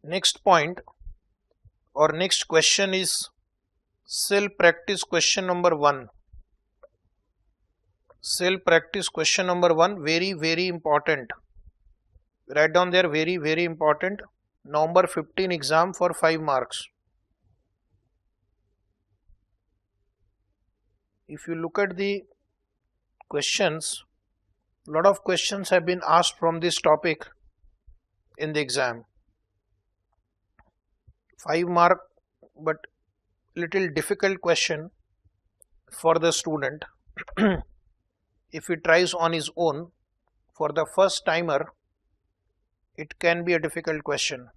Next point or next question is cell practice question number 1. Cell practice question number 1, very important. Write down there, very important. November 15 exam for 5 marks. If you look at the questions, a lot of questions have been asked from this topic in the exam. 5 mark, but little difficult question for the student. If he tries on his own, for the first timer, it can be a difficult question.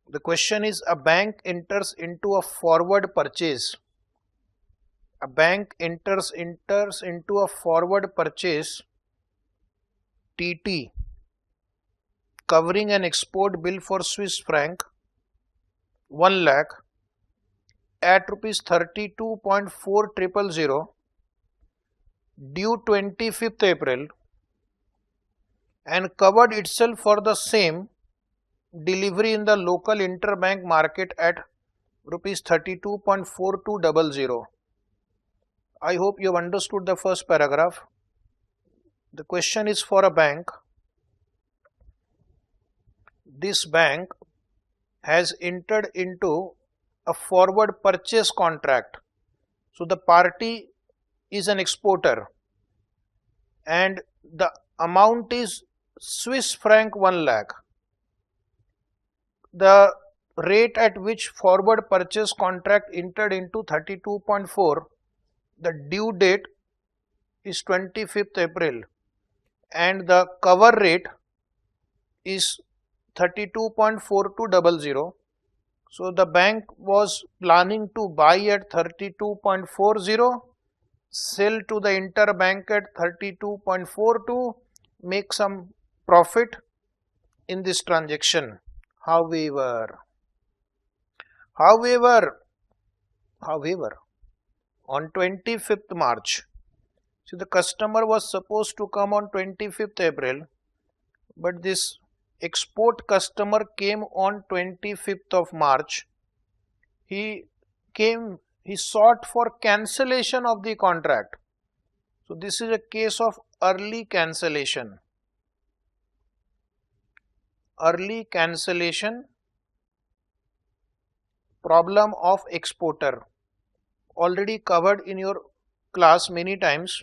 The question is, a bank enters into a forward purchase. A bank enters into a forward purchase TT covering an export bill for Swiss franc 1 lakh at rupees 32.4000 due 25th April and covered itself for the same delivery in the local interbank market at rupees 32.4200. I hope you have understood the first paragraph. The question is for a bank. This bank has entered into a forward purchase contract. So the party is an exporter and the amount is Swiss franc 1 lakh. The rate at which forward purchase contract entered into 32.4, the due date is 25th April and the cover rate is 32.4200. So the bank was planning to buy at 32.40, sell to the interbank at 32.42, make some profit in this transaction. However, on 25th March, so the customer was supposed to come on 25th April, but this export customer came on 25th of March. He sought for cancellation of the contract. So this is a case of early cancellation. Early cancellation, problem of exporter. Already covered in your class many times.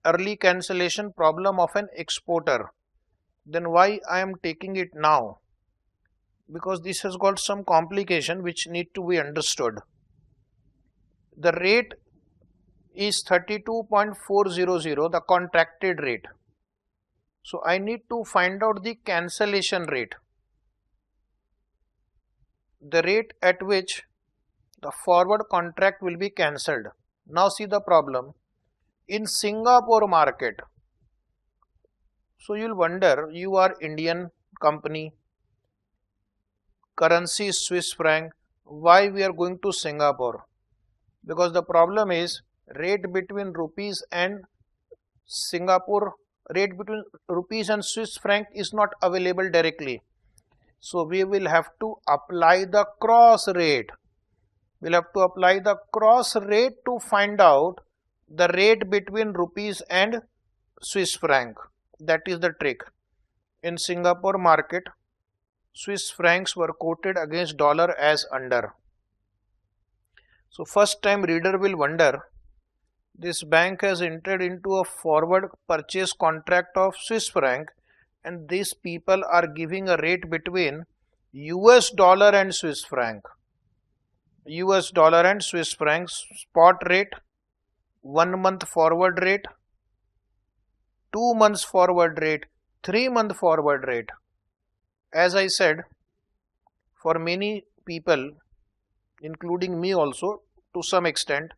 Early cancellation, problem of an exporter. Then why I am taking it now? Because this has got some complication which need to be understood. The rate is 32.400, the contracted rate. So I need to find out the cancellation rate. The rate at which the forward contract will be cancelled. Now see the problem. In Singapore market, so you'll wonder, you are Indian company, currency is Swiss franc, why we are going to Singapore? Because the problem is rate between rupees and Singapore, rate between rupees and Swiss franc is not available directly. So we will have to apply the cross rate. We'll have to apply the cross rate to find out the rate between rupees and Swiss franc. That is the trick. In Singapore market, Swiss francs were quoted against dollar as under. So first time reader will wonder, this bank has entered into a forward purchase contract of Swiss franc and these people are giving a rate between US dollar and Swiss franc. US dollar and Swiss francs, spot rate, 1 month forward rate, 2 months forward rate, 3 month forward rate. As I said, for many people, including me also to some extent,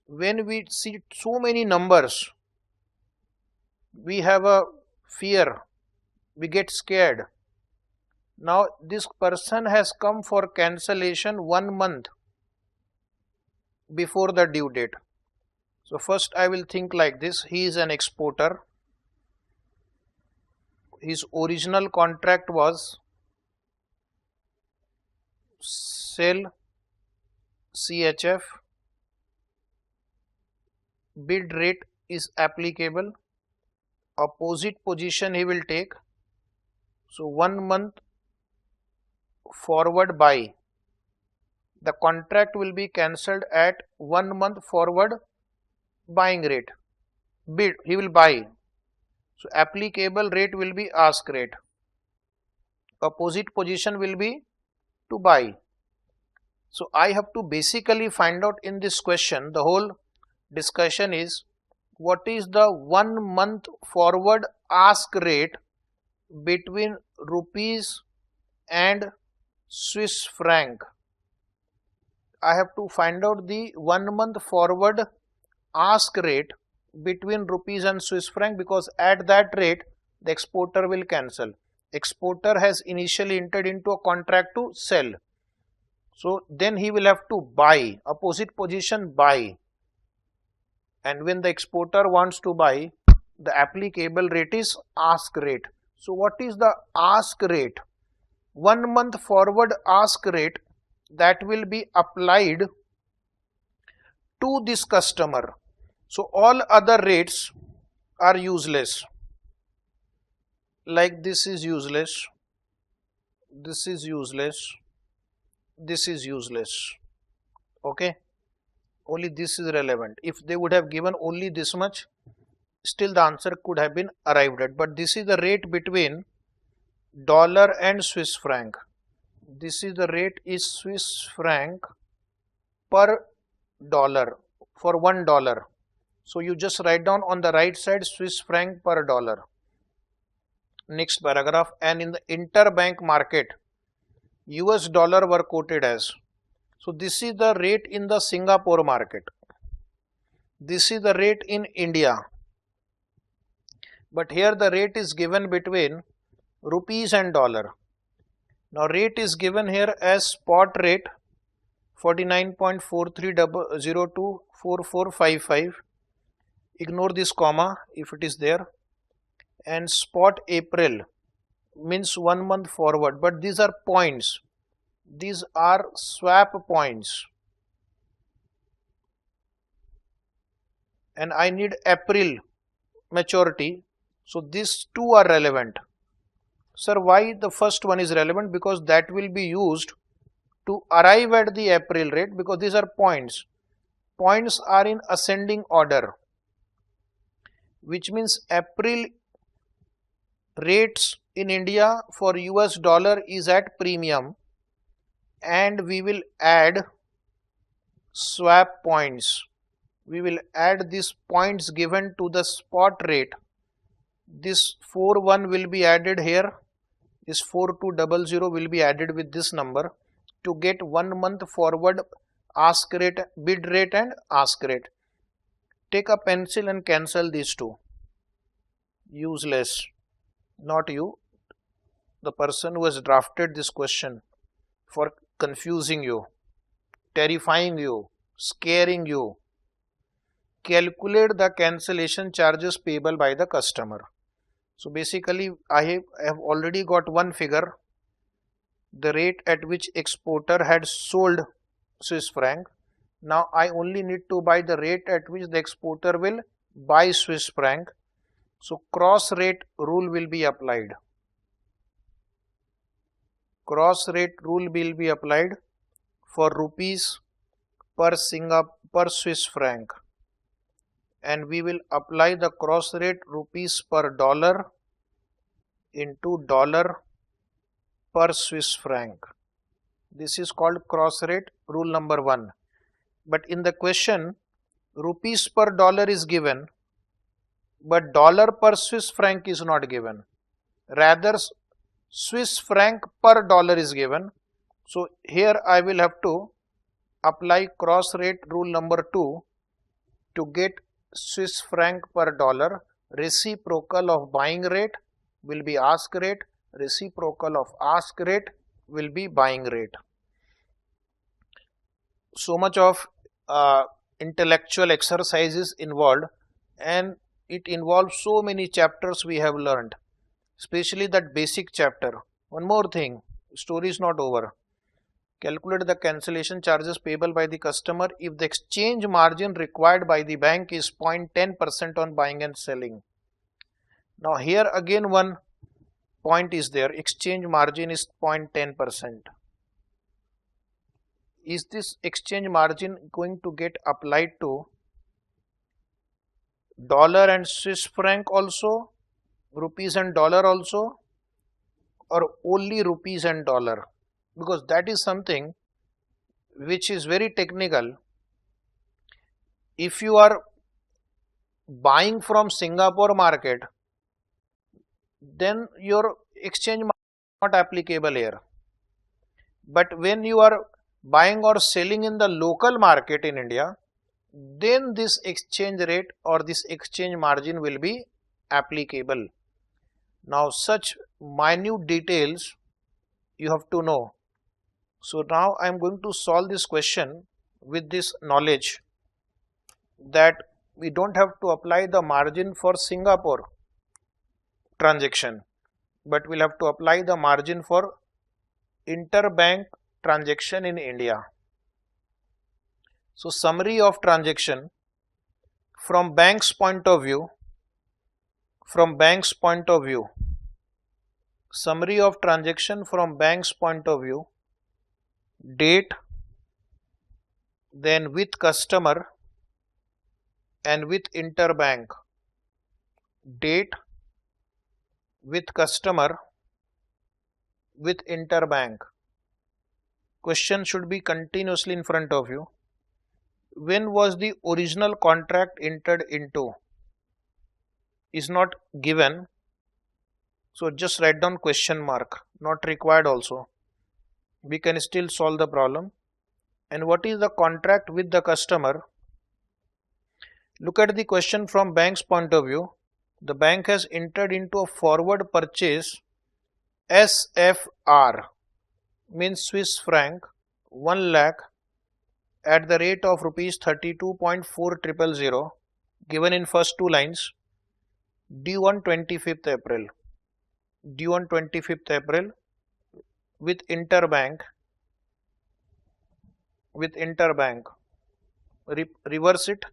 when we see so many numbers, we have a fear, we get scared. Now this person has come for cancellation 1 month before the due date. So first I will think like this, he is an exporter, his original contract was sell CHF, bid rate is applicable, opposite position he will take. So 1 month forward buy, the contract will be cancelled at 1 month forward buying rate, bid he will buy. So applicable rate will be ask rate, opposite position will be to buy. So I have to basically find out in this question, the whole discussion is what is the 1 month forward ask rate between rupees and Swiss franc. I have to find out the 1 month forward ask rate between rupees and Swiss franc, because at that rate the exporter will cancel. Exporter has initially entered into a contract to sell. So then he will have to buy, opposite position buy. And when the exporter wants to buy, the applicable rate is ask rate. So what is the ask rate? 1 month forward ask rate that will be applied to this customer. So all other rates are useless. Like this is useless, this is useless, this is useless. Okay, only this is relevant. If they would have given only this much, still the answer could have been arrived at. But this is the rate between dollar and Swiss franc. This is the rate is Swiss franc per dollar for $1. So you just write down on the right side Swiss franc per dollar. Next paragraph, and in the interbank market, US dollar were quoted as. So this is the rate in the Singapore market. This is the rate in India. But here the rate is given between rupees and dollar. Now rate is given here as spot rate 49.43024455. Ignore this comma if it is there. And spot April means 1 month forward, but these are points. These are swap points. And I need April maturity. So these two are relevant. Sir, why the first one is relevant? Because that will be used to arrive at the April rate, because these are points. Points are in ascending order, which means April rates in India for US dollar is at premium, and we will add swap points. We will add these points given to the spot rate. This 41 will be added here. This 4200 will be added with this number to get 1 month forward ask rate, bid rate and ask rate. Take a pencil and cancel these two. Useless. Not you, the person who has drafted this question, for confusing you, terrifying you, scaring you. Calculate the cancellation charges payable by the customer. So basically I have already got one figure, the rate at which exporter had sold Swiss franc. Now I only need to buy the rate at which the exporter will buy Swiss franc. So cross rate rule will be applied. Cross rate rule will be applied for rupees per Swiss franc, and we will apply the cross rate rupees per dollar into dollar per Swiss franc. This is called cross rate rule number 1. But in the question, rupees per dollar is given, but dollar per Swiss franc is not given. Rather, Swiss franc per dollar is given. So here I will have to apply cross rate rule number 2 to get Swiss franc per dollar. Reciprocal of buying rate will be ask rate. Reciprocal of ask rate will be buying rate. So much of intellectual exercises involved, and it involves so many chapters we have learned, especially that basic chapter. One more thing, story is not over. Calculate the cancellation charges payable by the customer if the exchange margin required by the bank is 0.10% on buying and selling. Now here again one point is there, exchange margin is 0.10%. Is this exchange margin going to get applied to dollar and Swiss franc also, rupees and dollar also, or only rupees and dollar? Because that is something which is very technical. If you are buying from Singapore market, then your exchange margin is not applicable here. But when you are buying or selling in the local market in India, then this exchange rate or this exchange margin will be applicable. Now such minute details you have to know. So now I am going to solve this question with this knowledge that we don't have to apply the margin for Singapore transaction, but we'll have to apply the margin for interbank transaction in India. So summary of transaction from bank's point of view, summary of transaction from bank's point of view, date, then with customer and with interbank, date, with customer, with interbank. Question should be continuously in front of you. When was the original contract entered into? Is not given, so just write down question mark, not required also. We can still solve the problem. And what is the contract with the customer? Look at the question from bank's point of view. The bank has entered into a forward purchase SFR, means Swiss franc, 1 lakh at the rate of rupees 32.4000 given in first two lines, due on 25th April. Due on 25th April with interbank. Reverse it.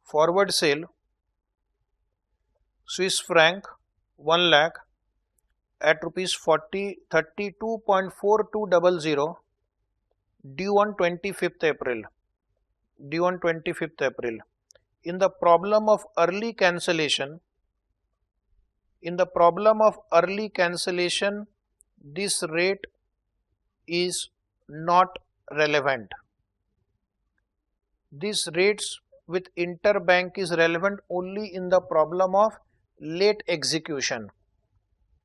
Forward sale Swiss franc 1 lakh at rupees 32.4200 due on 25th April. Due on 25th April. In the problem of early cancellation, this rate is not relevant. These rates with interbank is relevant only in the problem of late execution.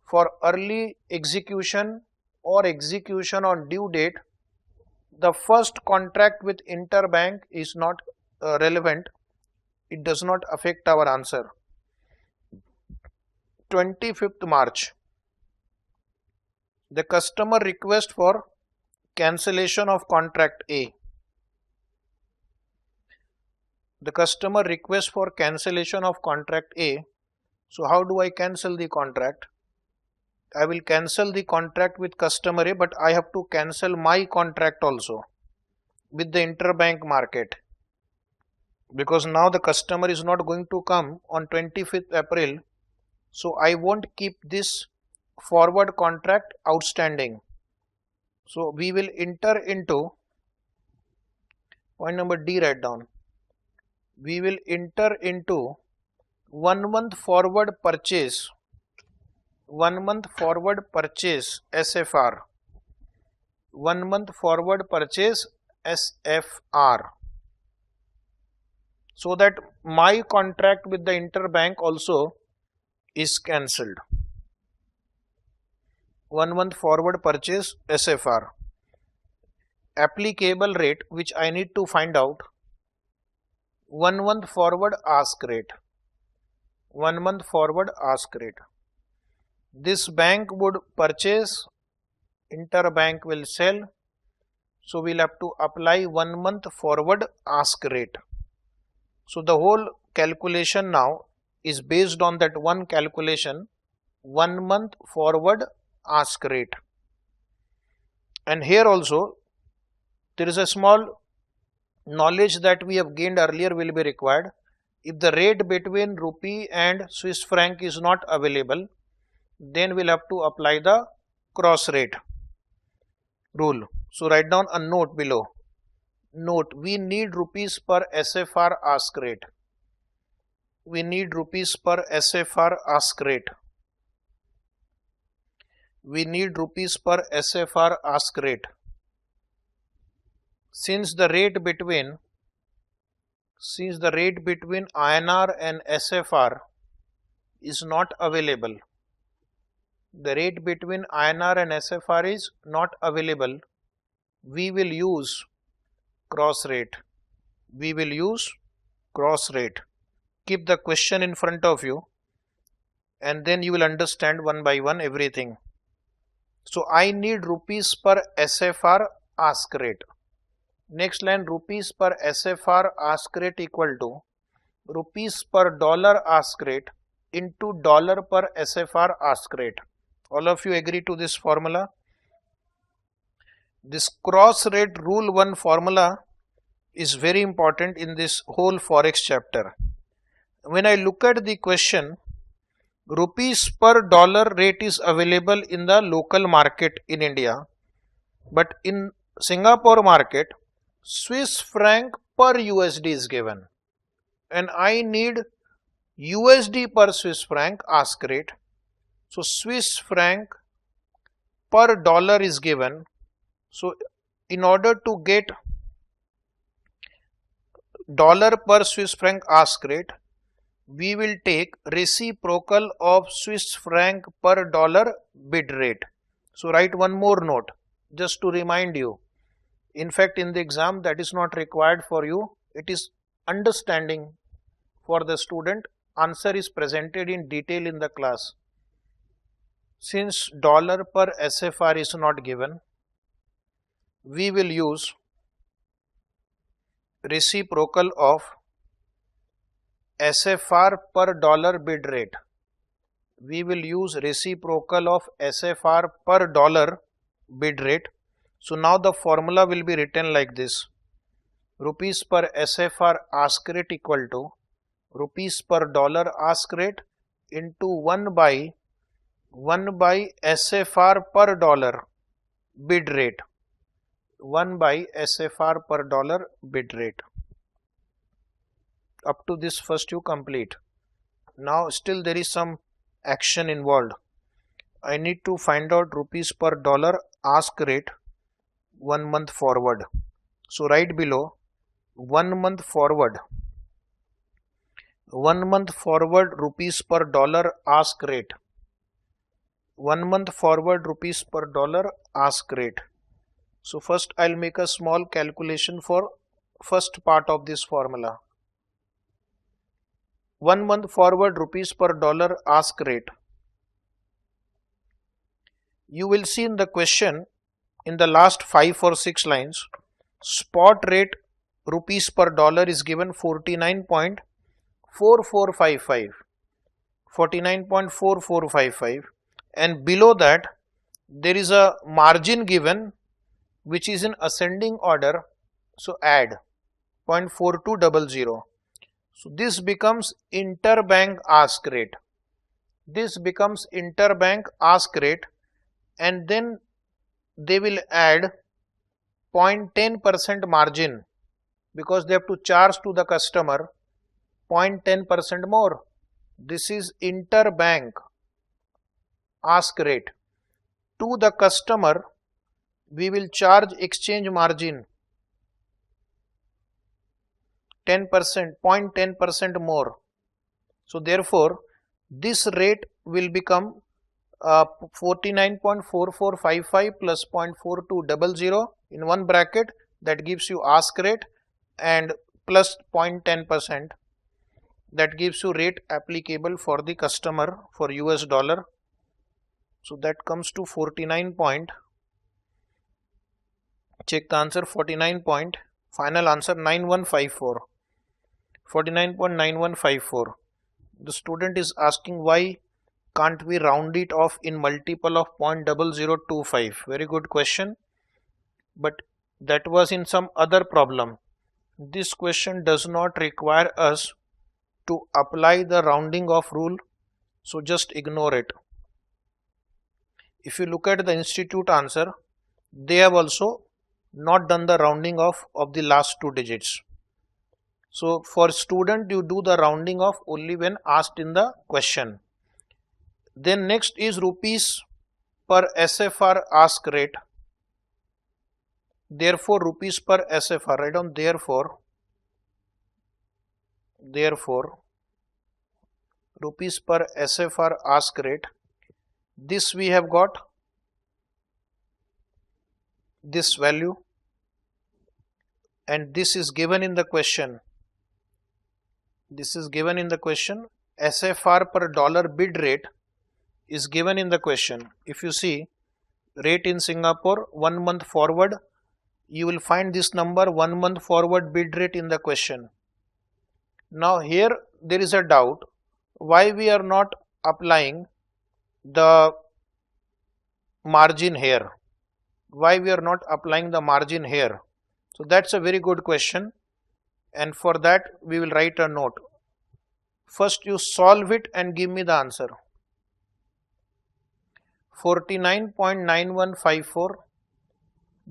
For early execution or execution on due date, the first contract with interbank is not relevant. It does not affect our answer. 25th March. The customer request for cancellation of contract A. The customer request for cancellation of contract A. So how do I cancel the contract? I will cancel the contract with customer A, but I have to cancel my contract also with the interbank market, because now the customer is not going to come on 25th April. So I won't keep this forward contract outstanding. So we will enter into point number D, write down. We will enter into 1 month forward purchase. 1 month forward purchase SFR. 1 month forward purchase SFR. So that my contract with the interbank also is cancelled. 1 month forward purchase SFR. Applicable rate which I need to find out. 1 month forward ask rate. 1 month forward ask rate. This bank would purchase, interbank will sell. So we'll have to apply 1 month forward ask rate. So the whole calculation now is based on that one calculation, 1 month forward ask rate. And here also there is a small knowledge that we have gained earlier will be required. If the rate between rupee and Swiss franc is not available, then we'll have to apply the cross rate rule. So write down a note below. Note, we need rupees per SFR ask rate. We need rupees per SFR ask rate. We need rupees per SFR ask rate. Since the rate between INR and SFR is not available, the rate between INR and SFR is not available, we will use cross rate. We will use cross rate. Keep the question in front of you and then you will understand one by one everything. So I need rupees per SFR ask rate. Next line, rupees per SFR ask rate equal to rupees per dollar ask rate into dollar per SFR ask rate. All of you agree to this formula? This cross rate rule 1 formula is very important in this whole forex chapter. When I look at the question, rupees per dollar rate is available in the local market in India, but in Singapore market, Swiss franc per USD is given, and I need USD per Swiss franc ask rate. So Swiss franc per dollar is given. So in order to get dollar per Swiss franc ask rate, we will take reciprocal of Swiss franc per dollar bid rate. So write one more note just to remind you. In fact, in the exam that is not required for you. It is understanding for the student. Answer is presented in detail in the class. Since dollar per SFR is not given, we will use reciprocal of SFR per dollar bid rate. We will use reciprocal of SFR per dollar bid rate. So now the formula will be written like this. Rupees per SFR ask rate equal to rupees per dollar ask rate into 1 by SFR per dollar bid rate. 1 by SFR per dollar bid rate. Up to this first you complete. Now still there is some action involved. I need to find out rupees per dollar ask rate 1 month forward. So write below 1 month forward. 1 month forward rupees per dollar ask rate. 1 month forward rupees per dollar ask rate. So first I'll make a small calculation for first part of this formula. 1 month forward rupees per dollar ask rate. You will see in the question in the last 5 or 6 lines, spot rate rupees per dollar is given 49.4455. 49.4455, and below that there is a margin given which is in ascending order, so add 0.4200. So this becomes interbank ask rate. This becomes interbank ask rate, and then they will add 0.10% margin because they have to charge to the customer 0.10% more. This is interbank ask rate. To the customer we will charge exchange margin 10%, 0.10% more. So therefore this rate will become 49.4455 plus 0.4200 in one bracket, that gives you ask rate, and plus 0.10%, that gives you rate applicable for the customer for US dollar. So that comes to 49 point, check the answer, 49 point, final answer 9154, 49.9154. The student is asking why can't we round it off in multiple of 0.0025. Very good question, but That was in some other problem. This question does not require us to apply the rounding off rule, so just ignore it. If you look at the institute answer, they have also not done the rounding off of the last two digits. So for student, you do the rounding off only when asked in the question. Then next is rupees per SFR ask rate. Therefore rupees per SFR, write down therefore rupees per SFR ask rate. This we have got this value, and this is given in the question. SFR per dollar bid rate is given in the question. If you see rate in Singapore 1 month forward, you will find this number 1 month forward bid rate in the question. Now here there is a doubt why we are not applying the margin here. So that's a very good question, and for that we will write a note. First you solve it and give me the answer. 49.9154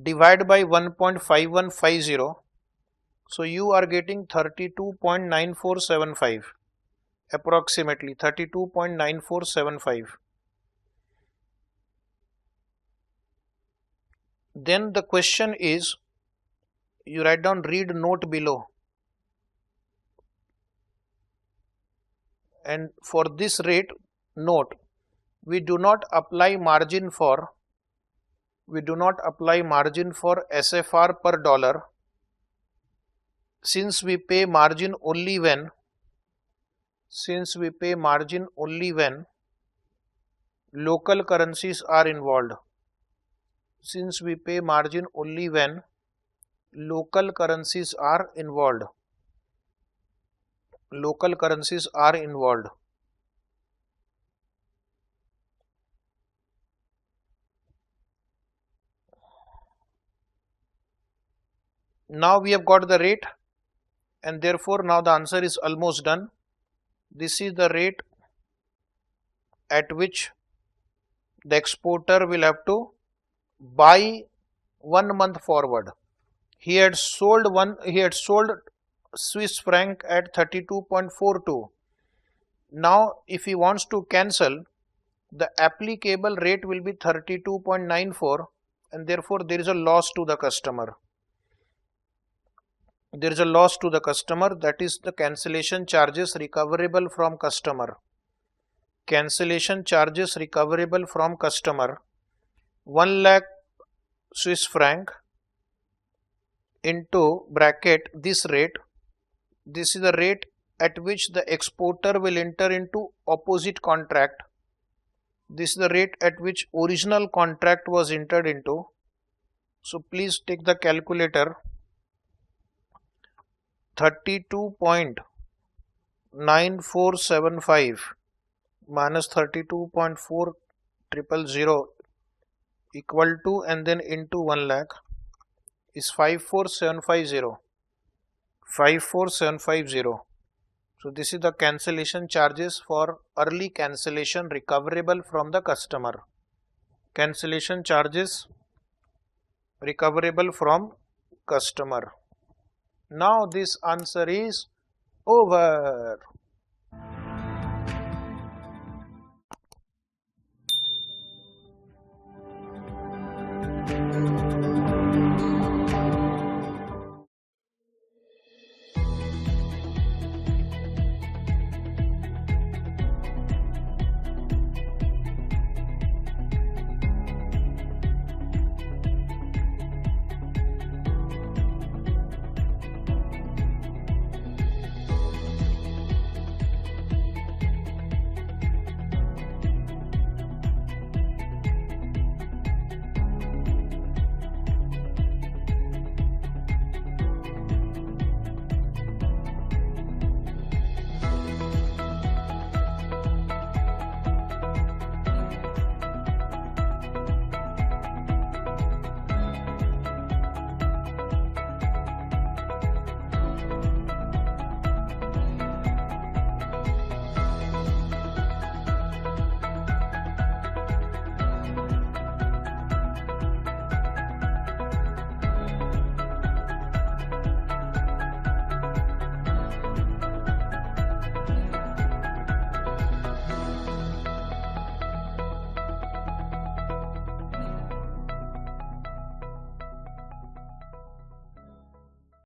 divided by 1.5150. So you are getting 32.9475, approximately 32.9475. Then the question is, you write down read note below, and for this rate note, we do not apply margin for SFR per dollar, since we pay margin only when local currencies are involved. Now we have got the rate, and therefore now the answer is almost done. This is the rate at which the exporter will have to buy 1 month forward. He had sold Swiss franc at 32.42. Now if he wants to cancel, the applicable rate will be 32.94, and therefore there is a loss to the customer. That is the cancellation charges recoverable from customer. 1 lakh Swiss franc into bracket this rate. This is the rate at which the exporter will enter into opposite contract. This is the rate at which original contract was entered into. So please take the calculator. 32.9475 minus 32.4000 equal to, and then into 1 lakh is 54750. So this is the cancellation charges for early cancellation recoverable from the customer. Now this answer is over.